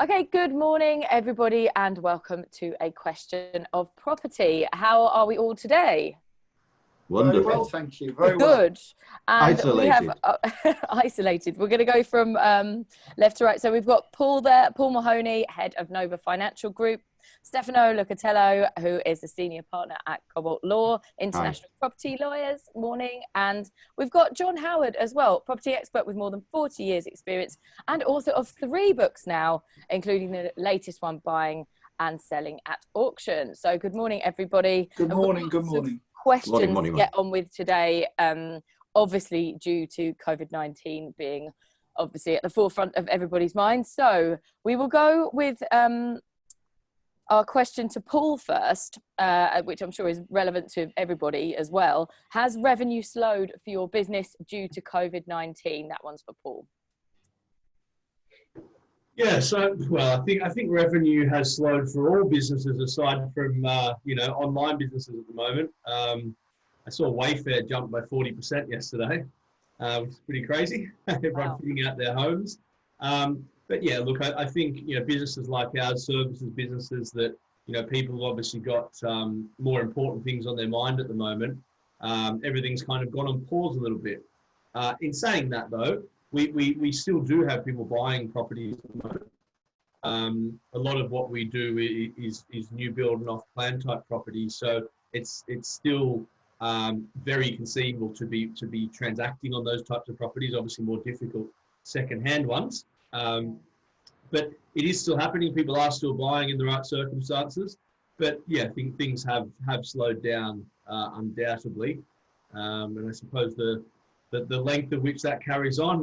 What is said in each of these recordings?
Okay, good morning, everybody, and welcome to a question of property. How are we all today? Wonderful. Very well, thank you. Very well. Good. And isolated. we have isolated. We're going to go from left to right. So we've got Paul there, Paul Mahoney, head of Nova Financial Group. Stefano Lucatello, who is a senior partner at Cobalt Law, international property lawyers. Morning. And we've got John Howard as well, property expert with more than 40 years experience and author of 3 books now, including the latest one, Buying and Selling at Auction. So good morning, everybody. Good morning. Good morning. Questions Morning. to get on with today, obviously due to COVID-19 being obviously at the forefront of everybody's mind. So we will go with our question to Paul first, which I'm sure is relevant to everybody as well. Has revenue slowed for your business due to COVID-19? That one's for Paul. Yeah, so well, I think revenue has slowed for all businesses aside from online businesses at the moment. I saw Wayfair jump by 40% yesterday, which is pretty crazy. Everyone fitting out their homes. But yeah, look, I think businesses like ours, services businesses that people have obviously got more important things on their mind at the moment. Everything's kind of gone on pause a little bit. In saying that, though, we still do have people buying properties at the moment. A lot of what we do is new build and off plan type properties, so it's still very conceivable to be transacting on those types of properties. Obviously, more difficult second-hand ones. But it is still happening. People are still buying in the right circumstances. But yeah, I think things have slowed down undoubtedly. And I suppose the length of which that carries on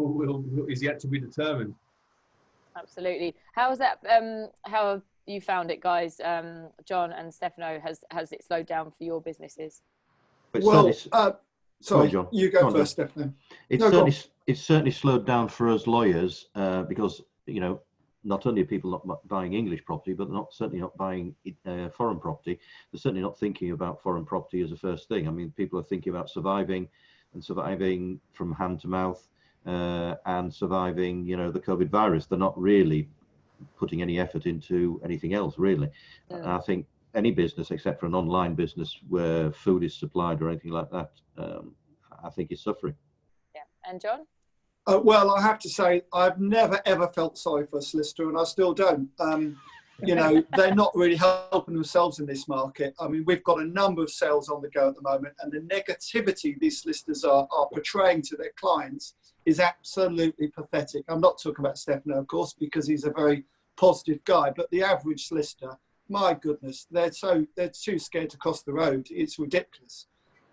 is yet to be determined. Absolutely. How have you found it, guys? John and Stefano, has it slowed down for your businesses? Well, sorry, John. you go first, Stefano. It's certainly slowed down for us lawyers because not only are people not buying English property, but they're certainly not buying foreign property. They're certainly not thinking about foreign property as a first thing. I mean, people are thinking about surviving from hand to mouth and surviving, the COVID virus. They're not really putting any effort into anything else, really. And I think any business, except for an online business where food is supplied or anything like that, I think is suffering. Yeah. And John? Well, I have to say, I've never, ever felt sorry for a solicitor, and I still don't. They're not really helping themselves in this market. I mean, we've got a number of sales on the go at the moment, and the negativity these solicitors are portraying to their clients is absolutely pathetic. I'm not talking about Stefano, of course, because he's a very positive guy, but the average solicitor, my goodness, they're too scared to cross the road. It's ridiculous.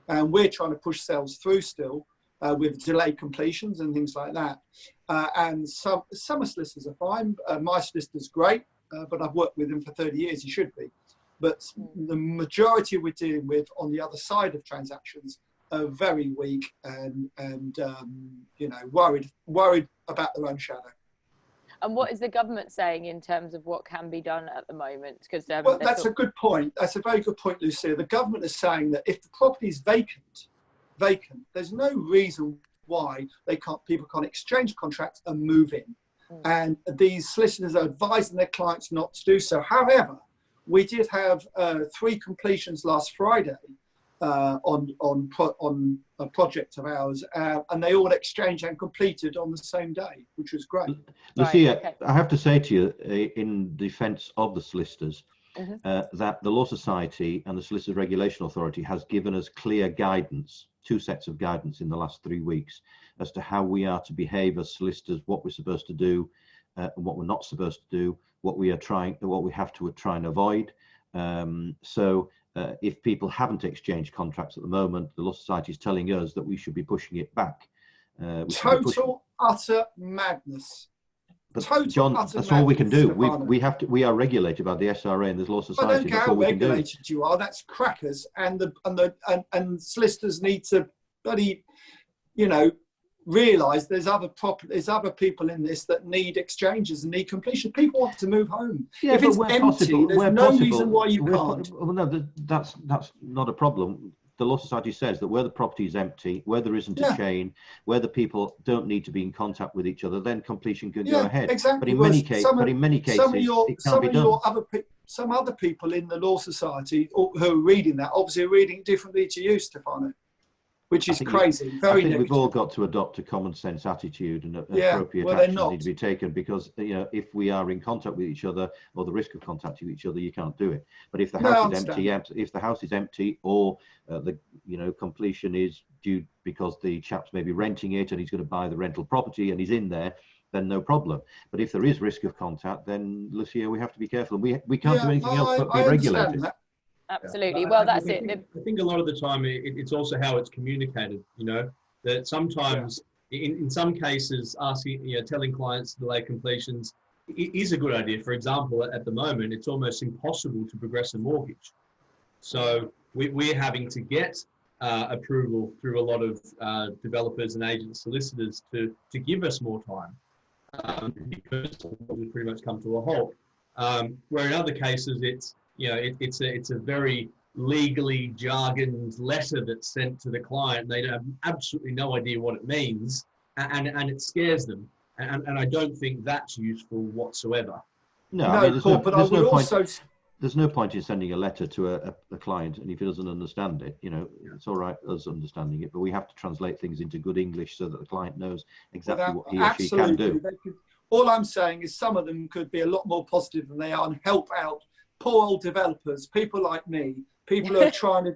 And we're trying to push sales through still. With delayed completions and things like that. And some solicitors are fine. My solicitor's great, but I've worked with him for 30 years, he should be. But the majority we're dealing with on the other side of transactions are very weak and worried about their own shadow. And what is the government saying in terms of what can be done at the moment? Because well, that's a good point. That's a very good point, Lucia. The government is saying that if the property is vacant, there's no reason why people can't exchange contracts and move in. And these solicitors are advising their clients not to do so. However, we did have 3 completions last Friday on a project of ours, and they all exchanged and completed on the same day, which was great. Lucia, I have to say to you, in defence of the solicitors, that the Law Society and the Solicitors Regulation Authority has given us clear guidance, 2 sets of guidance in the last 3 weeks, as to how we are to behave as solicitors, what we're supposed to do, and what we're not supposed to do, what we have to try and avoid. So if people haven't exchanged contracts at the moment, the Law Society is telling us that we should be pushing it back. Total utter madness. But John, that's all we can do. We are regulated by the SRA and the Law Society. I don't care how regulated you are. That's crackers, and solicitors need to bloody, realise there's other people in this that need exchanges and need completion. People want to move home. Yeah, if it's empty, there's no reason why you can't. Well, no, that's not a problem. the law society says that where the property is empty, where there isn't a chain, where the people don't need to be in contact with each other, then completion can go ahead. Exactly. But in many cases, it can't be done. Some other people in the law society who are reading that obviously are reading it differently to you, Stefano, which is crazy. Very I think negative. we've all got to adopt a common sense attitude, and appropriate actions need to be taken, because if we are in contact with each other, or the risk of contacting each other, you can't do it. But if the house is empty, or the completion is due because the chap's maybe renting it and he's going to buy the rental property and he's in there, then no problem. But if there is risk of contact, then Lucia, we have to be careful. We can't do anything else but be regulated. Absolutely. Well, that's it. I think a lot of the time it's also how it's communicated, that sometimes in some cases telling clients to delay completions is a good idea. For example, at the moment, it's almost impossible to progress a mortgage. So we're having to get approval through a lot of developers and agent solicitors to give us more time. Because we've pretty much come to a halt. Where in other cases, it's a very legally jargoned letter that's sent to the client. They have absolutely no idea what it means, and it scares them. And I don't think that's useful whatsoever. No, there's no point in sending a letter to a client, and if he doesn't understand it, it's all right us understanding it, but we have to translate things into good English so that the client knows exactly what he or she can do. All I'm saying is some of them could be a lot more positive than they are and help out poor old developers, people like me, people who are trying to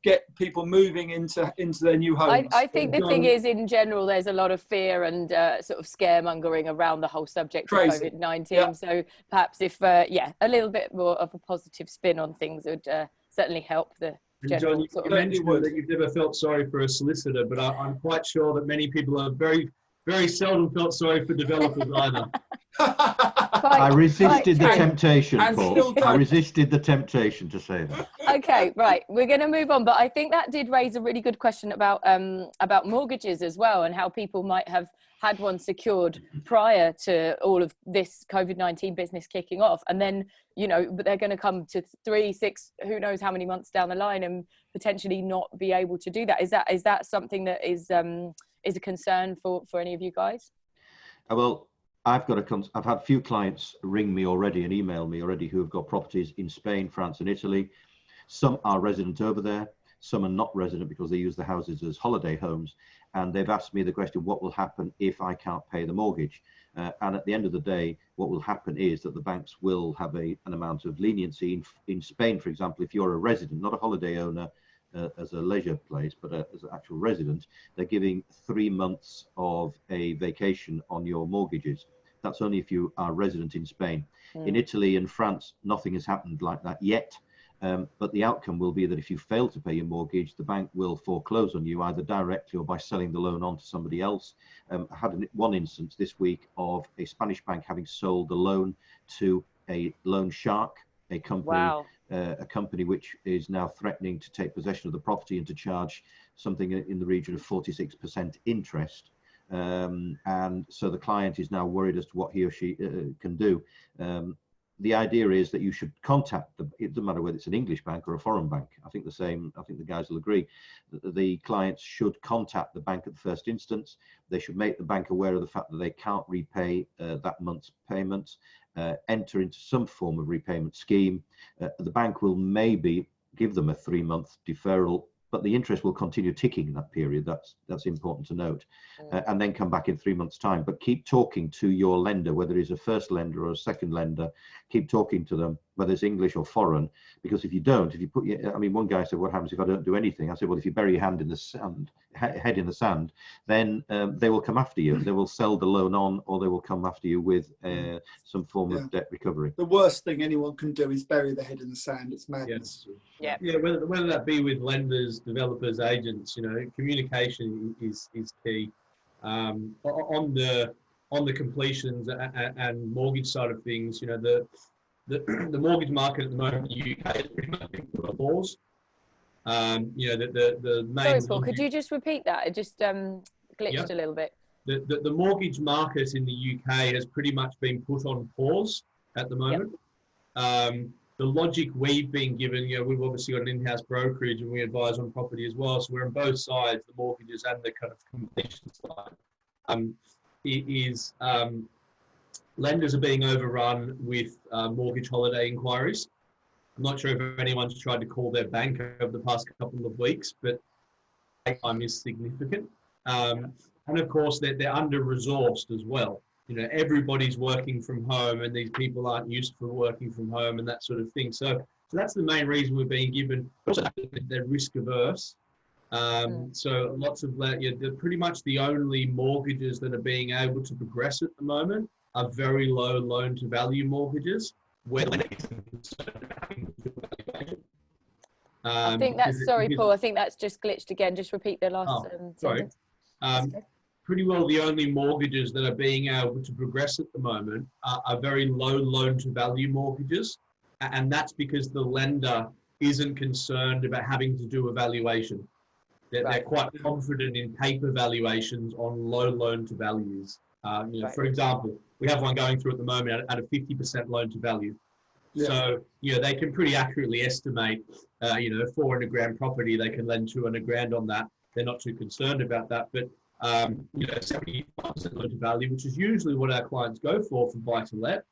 get people moving into their new homes. I think the thing is, in general, there's a lot of fear and sort of scaremongering around the whole subject of COVID-19. Yeah. So perhaps if, a little bit more of a positive spin on things would certainly help the general. John, you mentioned that you've never felt sorry for a solicitor, but I'm quite sure that many people are very, very seldom felt sorry for developers either. I resisted the temptation, Paul. I resisted the temptation to say that. Okay, right. We're going to move on, but I think that did raise a really good question about mortgages as well, and how people might have had one secured prior to all of this COVID-19 business kicking off, and then but they're going to come to 3, 6, who knows how many months down the line, and potentially not be able to do that. Is that something that is a concern for any of you guys? Well, I've had a few clients ring me already and email me already who have got properties in Spain, France and Italy. Some are resident over there, some are not resident because they use the houses as holiday homes. And they've asked me the question, what will happen if I can't pay the mortgage? And at the end of the day, what will happen is that the banks will have an amount of leniency. In Spain, for example, if you're a resident, not a holiday owner, as a leisure place, but as an actual resident, they're giving 3 months of a vacation on your mortgages. That's only if you are resident in Spain. In Italy and France, nothing has happened like that yet. But the outcome will be that if you fail to pay your mortgage, the bank will foreclose on you either directly or by selling the loan on to somebody else. I had one instance this week of a Spanish bank having sold the loan to a loan shark, a company, a company which is now threatening to take possession of the property and to charge something in the region of 46% interest. And so the client is now worried as to what he or she can do. The idea is that you should contact them. It doesn't matter whether it's an English bank or a foreign bank. I think the guys will agree that the clients should contact the bank at the first instance. They should make the bank aware of the fact that they can't repay that month's payments, enter into some form of repayment scheme. The bank will maybe give them a 3-month deferral, but the interest will continue ticking in that period. That's important to note. And then come back in 3 months' time. But keep talking to your lender, whether it's a first lender or a second lender. Keep talking to them, whether it's English or foreign. Because if you don't, if you put one guy said, what happens if I don't do anything? I said, well, if you bury your hand in the sand, head in the sand, then they will come after you. They will sell the loan on, or they will come after you with some form of debt recovery. The worst thing anyone can do is bury their head in the sand. It's madness. Yeah. Whether that be with lenders, developers, agents, communication is key. On the completions and mortgage side of things, the mortgage market at the moment in the UK is pretty much been put on pause. The main. Sorry, Paul, could you just repeat that? It just glitched a little bit. The mortgage market in the UK has pretty much been put on pause at the moment. the logic we've been given, we've obviously got an in-house brokerage and we advise on property as well. So we're on both sides, the mortgages and the kind of completion side. Lenders are being overrun with mortgage holiday inquiries. I'm not sure if anyone's tried to call their bank over the past couple of weeks, but time is significant. And of course, they're under-resourced as well. Everybody's working from home and these people aren't used to working from home and that sort of thing. So that's the main reason we're being given. Also, they're risk averse. So lots of pretty much the only mortgages that are being able to progress at the moment are very low loan to value mortgages. Where I think that's, sorry, Paul, I think that's just glitched again. Just repeat the last sorry. sentence. Pretty well the only mortgages that are being able to progress at the moment are very low loan to value mortgages. And that's because the lender isn't concerned about having to do a valuation. They're quite confident in paper valuations on low loan to values. For example, we have one going through at the moment at a 50% loan to value. Yeah. So, they can pretty accurately estimate, 400 grand property, they can lend 200 grand on that. They're not too concerned about that. But, 75% loan to value, which is usually what our clients go for buy to let,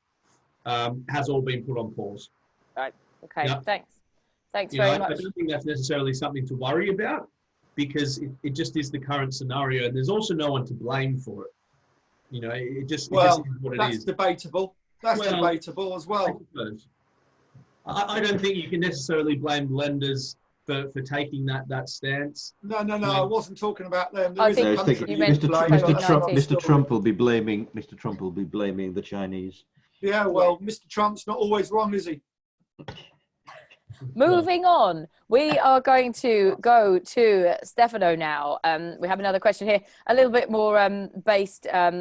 has all been put on pause. Right. Okay. Yeah. Thanks very much. I don't think that's necessarily something to worry about because it just is the current scenario. And there's also no one to blame for it. It just is what it is. That's debatable. That's debatable as well. I don't think you can necessarily blame lenders for taking that stance. No. I wasn't talking about them. Mr. Trump will be blaming the Chinese. Yeah, well, Mr. Trump's not always wrong, is he? Moving on, we are going to go to Stefano now. We have another question here, a little bit more based at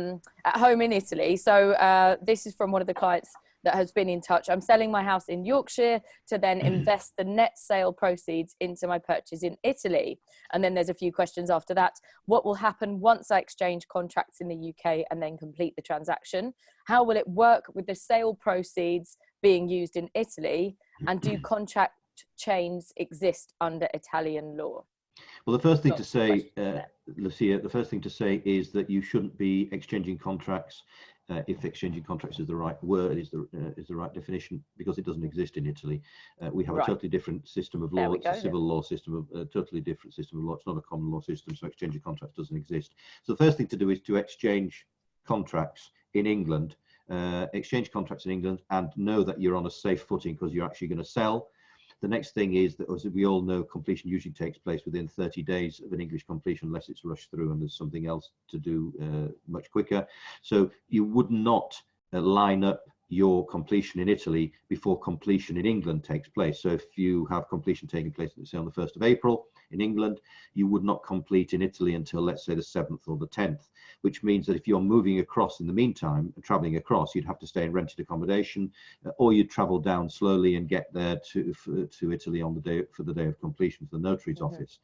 home in Italy. So this is from one of the clients that has been in touch. I'm selling my house in Yorkshire to then invest the net sale proceeds into my purchase in Italy. And then there's a few questions after that. What will happen once I exchange contracts in the UK and then complete the transaction? How will it work with the sale proceeds being used in Italy? And do contract chains exist under Italian law? Well, the first thing to say, Lucia, is that you shouldn't be exchanging contracts if exchanging contracts is the right word, is the right definition, because it doesn't exist in Italy. We have a totally different system of law. It's a civil law system, a totally different system of law. It's not a common law system, so exchanging contracts doesn't exist. So the first thing to do is to exchange contracts in England, exchange contracts in England, and know that you're on a safe footing because you're actually going to sell. The next thing is that, as we all know, completion usually takes place within 30 days of an English completion, unless it's rushed through and there's something else to do much quicker. So you would not line up your completion in Italy before completion in England takes place. So if you have completion taking place, let's say on the 1st of April in England, you would not complete in Italy until, let's say, the 7th or the 10th, which means that if you're moving across in the meantime, traveling across, you'd have to stay in rented accommodation, or you'd travel down slowly and get there to Italy on the day for the day of completion to the notary's office.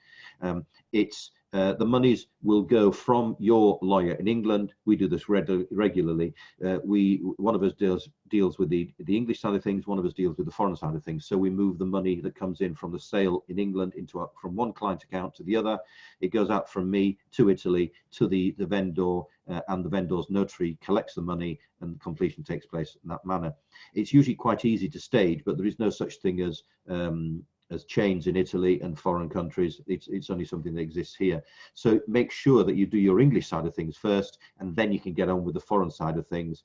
The monies will go from your lawyer in England. We do this regularly. One of us deals with the English side of things. One of us deals with the foreign side of things. So we move the money that comes in from the sale in England from one client account to the other. It goes out from me to Italy to the vendor, and the vendor's notary collects the money, and completion takes place in that manner. It's usually quite easy to stage, but there is no such thing as chains in Italy and foreign countries. It's only something that exists here. So make sure that you do your English side of things first, and then you can get on with the foreign side of things.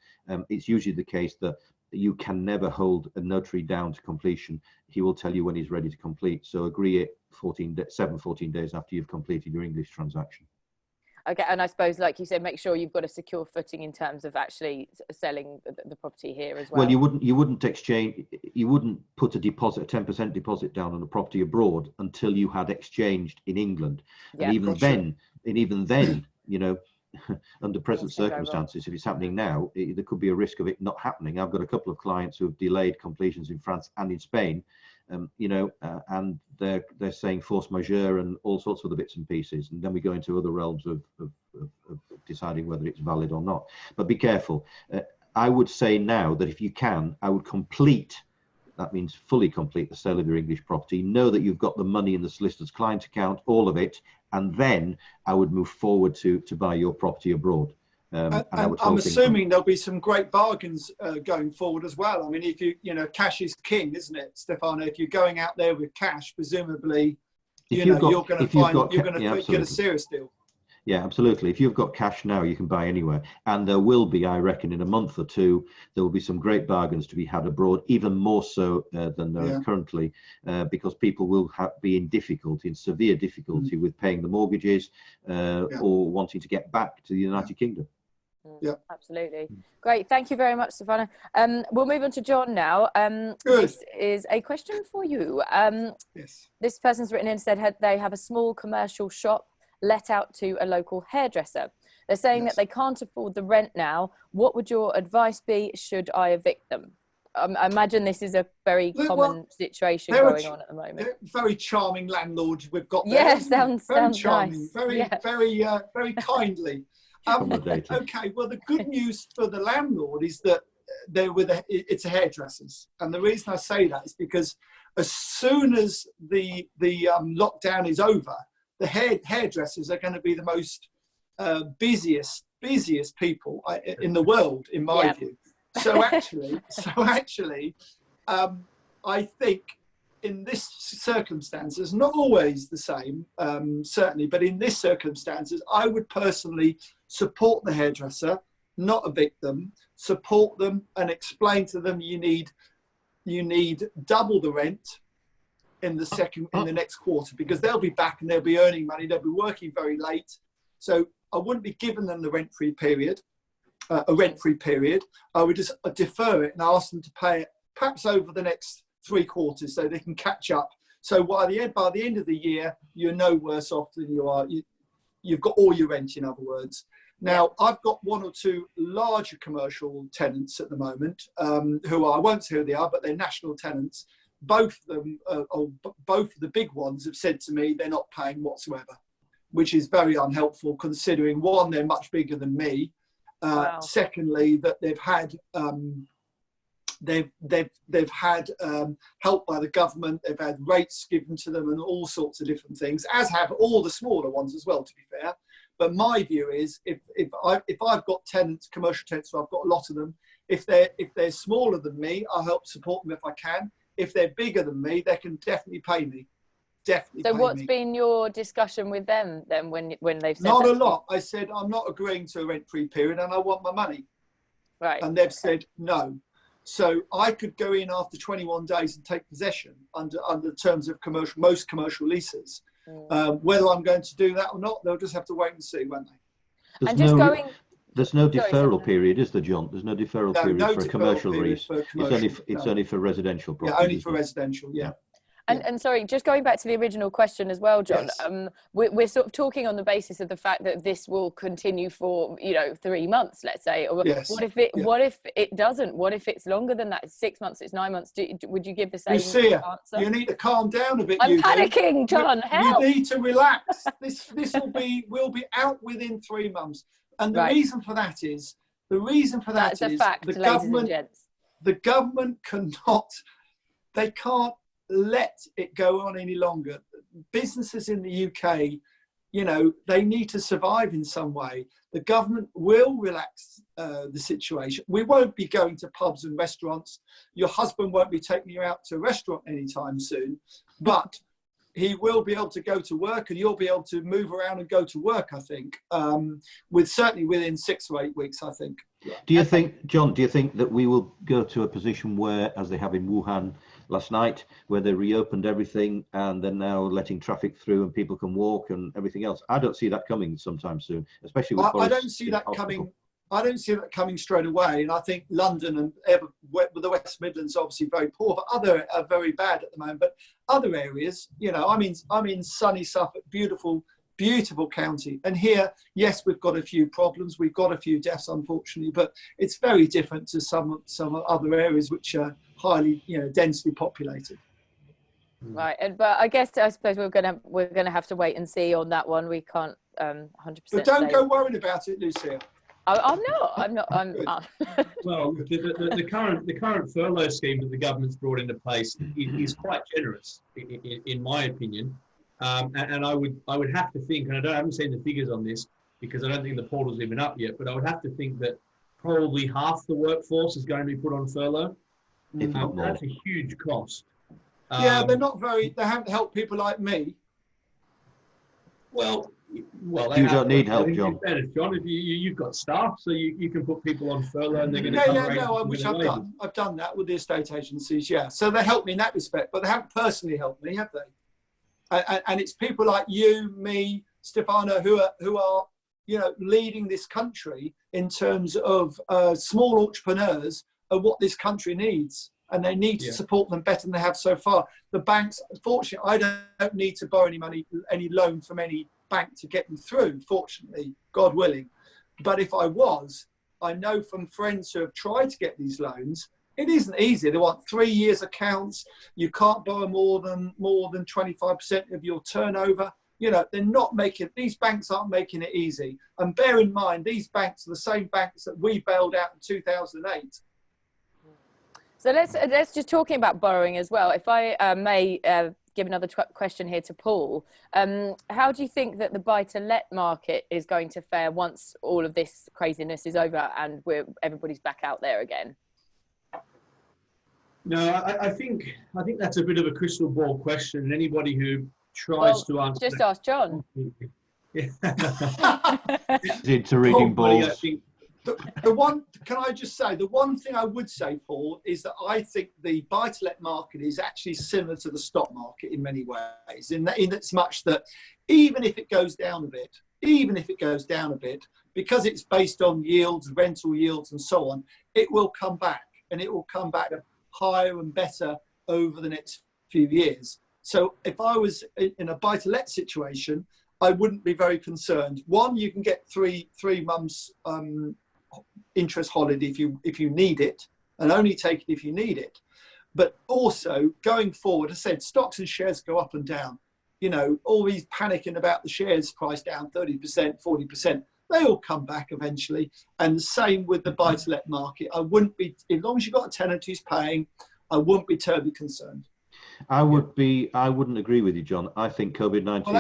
It's usually the case that you can never hold a notary down to completion. He will tell you when he's ready to complete. So agree it 14 days after you've completed your English transaction. Okay, and I suppose, like you said, make sure you've got a secure footing in terms of actually selling the property here as well. Well, you wouldn't put a 10% deposit down on a property abroad until you had exchanged in England. Yeah, and even then, under present circumstances, if it's happening now, there could be a risk of it not happening. I've got a couple of clients who have delayed completions in France and in Spain, and they're saying force majeure and all sorts of other bits and pieces, and then we go into other realms of deciding whether it's valid or not. But be careful. I would say now that if you can, I would complete that means fully complete the sale of your English property. Know that you've got the money in the solicitor's client account, all of it, and then I would move forward to buy your property abroad. And I'm assuming there'll be some great bargains going forward as well. I mean, if cash is king, isn't it, Stefano? If you're going out there with cash, presumably, you're going to get a serious deal. Yeah, absolutely. If you've got cash now, you can buy anywhere. And there will be, I reckon, in a month or two, there will be some great bargains to be had abroad, even more so than there are currently, because people will be in severe difficulty with paying the mortgages or wanting to get back to the United Kingdom. Yeah, absolutely. Great. Thank you very much, Stefano. We'll move on to John now. This is a question for you. Yes. This person's written in and said they have a small commercial shop let out to a local hairdresser. They're saying that they can't afford the rent now. What would your advice be? Should I evict them? I imagine this is a very common situation going on at the moment. Very charming landlord we've got there. Yeah, sounds charming. Nice. Very kindly. Okay, well, the good news for the landlord is that it's a hairdresser's, and the reason I say that is because as soon as the lockdown is over, the hairdressers are going to be the most busiest people in the world, in my view. So actually, I think in this circumstances, not always the same, certainly, but in this circumstances, I would personally support the hairdresser, not evict them, support them and explain to them you need double the rent in the next quarter, because they'll be back and they'll be earning money, they'll be working very late. So I wouldn't be giving them the rent-free period. I would just defer it and ask them to pay it perhaps over the next 3 quarters so they can catch up. So by the end of the year, you're no worse off than you are. You've got all your rent, in other words. Now, I've got 1 or 2 larger commercial tenants at the moment, who I won't say who they are, but they're national tenants. Both of them, both of the big ones have said to me they're not paying whatsoever, which is very unhelpful considering, one, they're much bigger than me. Secondly, that they've had help by the government. They've had rates given to them and all sorts of different things, as have all the smaller ones as well, to be fair. But my view is, if I've got tenants, commercial tenants, so I've got a lot of them. If they're smaller than me, I'll help support them if I can. If they're bigger than me, they can definitely pay me. So what's been your discussion with them then when they've said not a lot? I said I'm not agreeing to a rent-free period and I want my money. Right. And they've said no. So I could go in after 21 days and take possession under the terms of most commercial leases. Whether I'm going to do that or not, they'll just have to wait and see, won't they? There's no deferral period, is there, John? There's no deferral period for a commercial lease. It's only for residential property. Yeah, only for residential, yeah. And sorry, just going back to the original question as well, John, we're sort of talking on the basis of the fact that this will continue for, 3 months, let's say. Or what if it doesn't? What if it's longer than that? It's 6 months, it's 9 months. Would you give the same Lucia, answer? You need to calm down a bit. I'm panicking, John. Help. You need to relax. We'll be out within 3 months. And the reason for that is that's a fact, ladies and gents. The government can't let it go on any longer. Businesses in the UK, they need to survive in some way. The government will relax the situation. We won't be going to pubs and restaurants. Your husband won't be taking you out to a restaurant anytime soon, but he will be able to go to work and you'll be able to move around and go to work, I think, certainly within 6 or 8 weeks, I think. Do you think, John, that we will go to a position where, as they have in Wuhan last night, where they reopened everything and they're now letting traffic through and people can walk and everything else? I don't see that coming sometime soon, especially with I don't see that coming. I don't see that coming straight away. And I think London and the West Midlands are obviously very poor, but other are very bad at the moment. But other areas, I'm in sunny Suffolk, beautiful county. And here, yes, we've got a few problems. We've got a few deaths, unfortunately, but it's very different to some other areas which are highly, densely populated. Right, but I suppose we're gonna have to wait and see on that one. We can't 100%. But don't go worrying about it, Lucia. I'm not. Well, the current furlough scheme that the government's brought into place is quite generous, in my opinion. And I would have to think, and I haven't seen the figures on this because I don't think the portal's even up yet, but I would have to think that probably half the workforce is going to be put on furlough. If not more. That's a huge cost. Yeah, they haven't helped people like me. Well, they You don't need help, John. John, if you've got staff, so you can put people on furlough and they're going to which I've done. I've done that with the estate agencies, yeah. So they help me in that respect, but they haven't personally helped me, have they? And it's people like you, me, Stefano, who are leading this country in terms of small entrepreneurs of what this country needs. And they need to support them better than they have so far. The banks, fortunately, I don't need to borrow any money, any loan from any bank to get me through, fortunately, God willing. But if I was, I know from friends who have tried to get these loans, it isn't easy. They want 3 years accounts. You can't borrow more than 25% of your turnover. These banks aren't making it easy. And bear in mind, these banks are the same banks that we bailed out in 2008. So let's just talking about borrowing as well. If I may give another question here to Paul, how do you think that the buy-to-let market is going to fare once all of this craziness is over and everybody's back out there again? No, I think that's a bit of a crystal ball question. And anybody who tries to answer, just ask John. Into reading balls. Can I just say, the one thing I would say, Paul, is that I think the buy-to-let market is actually similar to the stock market in many ways, in as much that even if it goes down a bit, because it's based on yields, rental yields and so on, it will come back, and it will come back higher and better over the next few years. So if I was in a buy-to-let situation, I wouldn't be very concerned. One, you can get three months interest holiday if you need it, and only take it if you need it. But also going forward, as I said, stocks and shares go up and down. All these panicking about the shares price down 30%, 40%, they all come back eventually. And the same with the buy-to-let market. I wouldn't be, as long as you've got a tenant who's paying, I wouldn't be terribly concerned. I wouldn't agree with you, John. I think COVID-19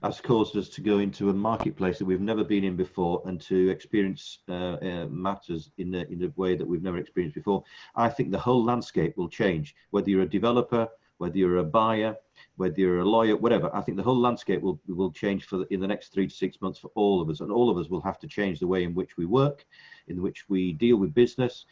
has caused us to go into a marketplace that we've never been in before, and to experience matters in a way that we've never experienced before. I think the whole landscape will change, whether you're a developer, whether you're a buyer, whether you're a lawyer, whatever. I think the whole landscape will change in the next 3 to 6 months for all of us, and all of us will have to change the way in which we work, in which we deal with business,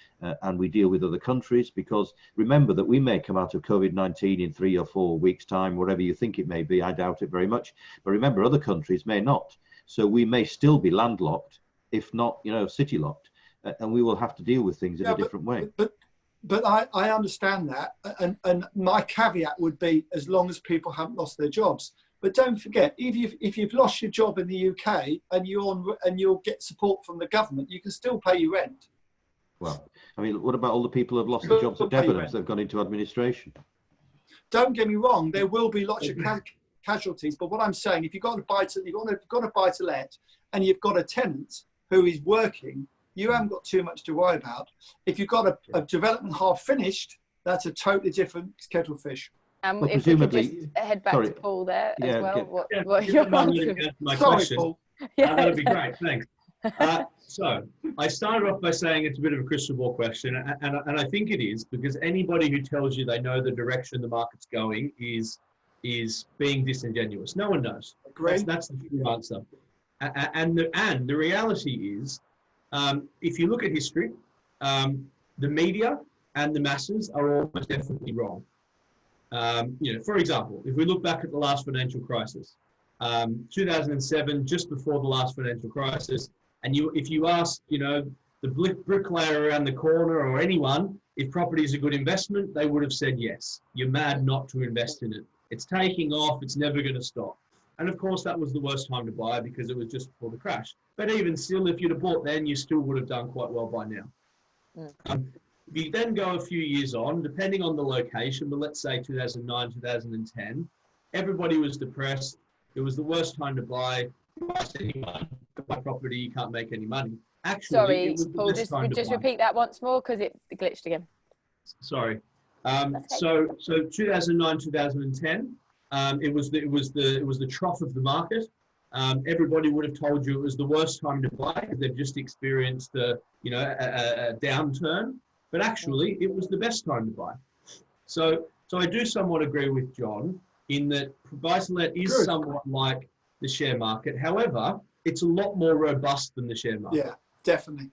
and we deal with other countries. Because remember that we may come out of COVID-19 in 3 or 4 weeks' time, whatever you think it may be. I doubt it very much. But remember, other countries may not. So we may still be landlocked, if not, city locked, and we will have to deal with things in a different way. But I understand that, and my caveat would be, as long as people haven't lost their jobs. But don't forget, if you've lost your job in the UK and you'll get support from the government, you can still pay your rent. Well, I mean, what about all the people who've lost their jobs at Debenhams? They've gone into administration. Don't get me wrong, there will be lots of casualties. But what I'm saying, if you've got a buy-to-let and you've got a tenant who is working, you haven't got too much to worry about. If you've got a development half finished, that's a totally different kettle of fish. Well, if we could just head back to Paul there as well. My question. Paul. That'd be great, thanks. So I started off by saying it's a bit of a crystal ball question, and I think it is, because anybody who tells you they know the direction the market's going is being disingenuous. No one knows. That's the true answer. And the reality is, if you look at history, the media and the masses are almost definitely wrong. For example, if we look back at the last financial crisis, 2007, just before the last financial crisis, and if you ask, the bricklayer around the corner or anyone, if property is a good investment, they would have said yes. You're mad not to invest in it. It's taking off. It's never going to stop. And of course, that was the worst time to buy because it was just before the crash. But even still, if you'd have bought then, you still would have done quite well by now. If you then go a few years on, depending on the location, but let's say 2009, 2010, everybody was depressed. It was the worst time to buy. Anyone, buy property, you can't make any money. Actually, Sorry, it was the Paul, best time to just buy. repeat that once more because it glitched again. Sorry. That's okay. So 2009, 2010, it was the trough of the market. Everybody would have told you it was the worst time to buy because they've just experienced a downturn. But actually, it was the best time to buy. So I do somewhat agree with John in that buy-to-let is somewhat like the share market. However, it's a lot more robust than the share market. Yeah, definitely.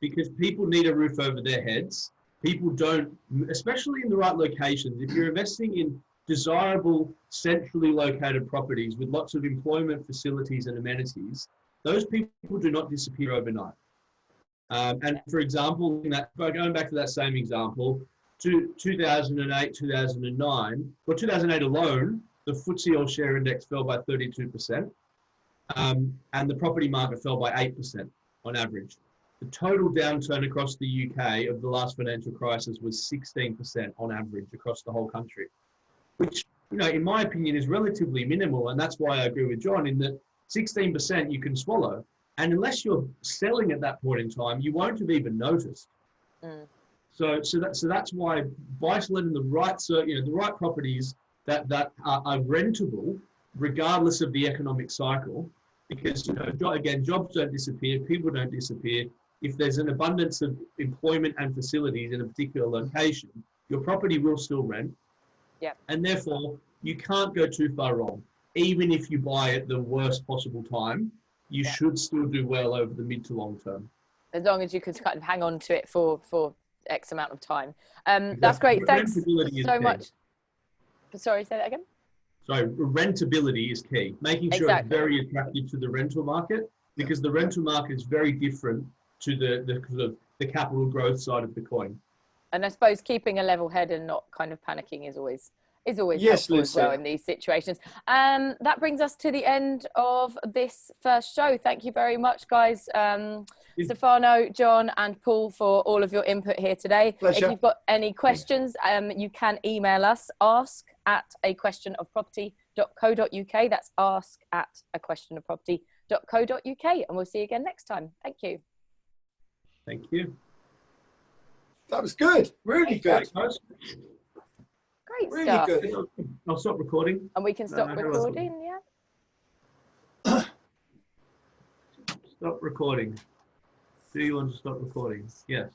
Because people need a roof over their heads. People don't, especially in the right locations. If you're investing in desirable, centrally located properties with lots of employment facilities and amenities, those people do not disappear overnight. And for example, going back to that same example, 2008, 2009, well, 2008 alone, the FTSE All-Share Index fell by 32%, and the property market fell by 8% on average. The total downturn across the UK of the last financial crisis was 16% on average across the whole country, which, in my opinion, is relatively minimal. And that's why I agree with John in that 16% you can swallow. And unless you're selling at that point in time, you won't have even noticed. So that's why buy-to-let in the right, the right properties that are rentable, regardless of the economic cycle, because again, jobs don't disappear, people don't disappear. If there's an abundance of employment and facilities in a particular location, your property will still rent. Yeah. And therefore, you can't go too far wrong. Even if you buy at the worst possible time, you should still do well over the mid to long term. As long as you can kind of hang on to it for X amount of time. That's great. Thanks so much. Sorry, say that again. So rentability is key. Making sure it's very attractive to the rental market, because the rental market is very different to the capital growth side of the coin. And I suppose keeping a level head and not kind of panicking is always yes, helpful as well in these situations. That brings us to the end of this first show. Thank you very much, guys. Stefano, John and Paul for all of your input here today. Pleasure. If you've got any questions, you can email us, ask@aquestionofproperty.co.uk. That's ask@aquestionofproperty.co.uk. And we'll see you again next time. Thank you. Thank you. That was good. Really good. Great Really stuff. good. I'll stop recording. And we can stop recording, yeah? Stop recording. Do you want to stop recording? Yes.